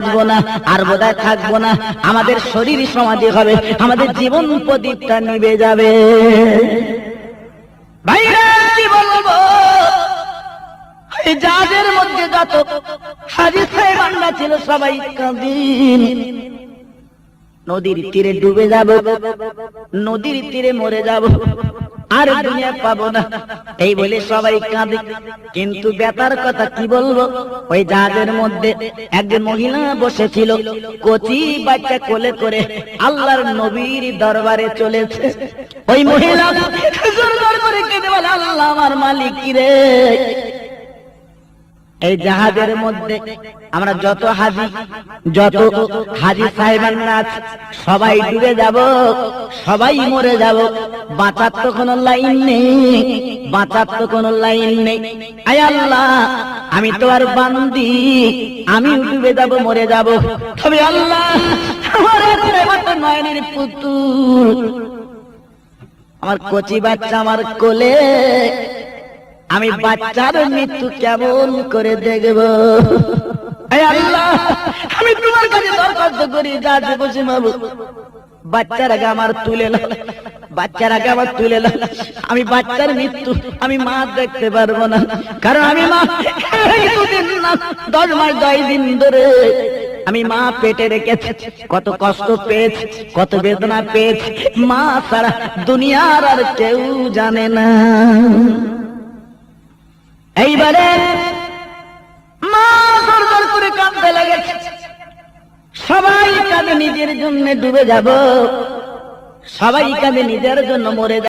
বাঁচবো না, আর বোধহয় থাকবো না, আমাদের শরীর সমাধি হবে, আমাদের জীবন প্রদীপটা নিভে যাবে। ভাইরা কি বলবো, এই জাহাজের মধ্যে যত হাজী সাহেবানরা ছিল সবাই কাঁদিন, নদীর তীরে ডুবে যাব, নদীর তীরে মরে যাব, আর দুনিয়া পাবো না, এই বলে সবাই কাঁদে। কিন্তু ব্যথার কথা কি বলবো, ওই জাহাজের মধ্যে একজন মহিলা বসেছিল, কচি বাচ্চা কোলে করে আল্লাহর নবীর দরবারে চলেছে। ওই মহিলা জোর জোর করে কেঁদে বলে, আল্লাহ আমার মালিক রে, এই জাহাজের মধ্যে আমরা যত হাজী সাহেবানরা সবাই ডুবে যাব, সবাই মরে যাব, বাঁচার তো কোনো লাইন নেই, বাঁচার তো কোনো লাইন নেই। আয় আল্লাহ, আমি তো আর বান্দি, আমি ডুবে যাব, মরে যাব, তবে আল্লাহ আমার নয়নের পুতুল, আমার কচি বাচ্চা আমার কোলে, আমি বাচ্চার মৃত্যু কেমন করে দেখব। আল্লাহ, আমি তোমার কাছে দরখাস্ত করি, যা বসে মাবু, বাচ্চার আগে আমার তুলে নাও, বাচ্চার আগে আমার তুলে নাও, আমি বাচ্চার মৃত্যু আমি মা দেখতে পারবো না, কারণ আমি মা 10 মাস 10 দিন ধরে আমি মা পেটে রেখেছি, কত কষ্ট পেয়েছি, কত বেদনা পেয়েছি, মা ছাড়া দুনিয়ার আর কেউ জানে না। এইবারে মা জোর জোর করে কাঁদতে লেগেছে, সবাই কাঁদে নিজের জন্য ডুবে যাব, সবাই কাঁদে নিজের জন্য মরে যাব।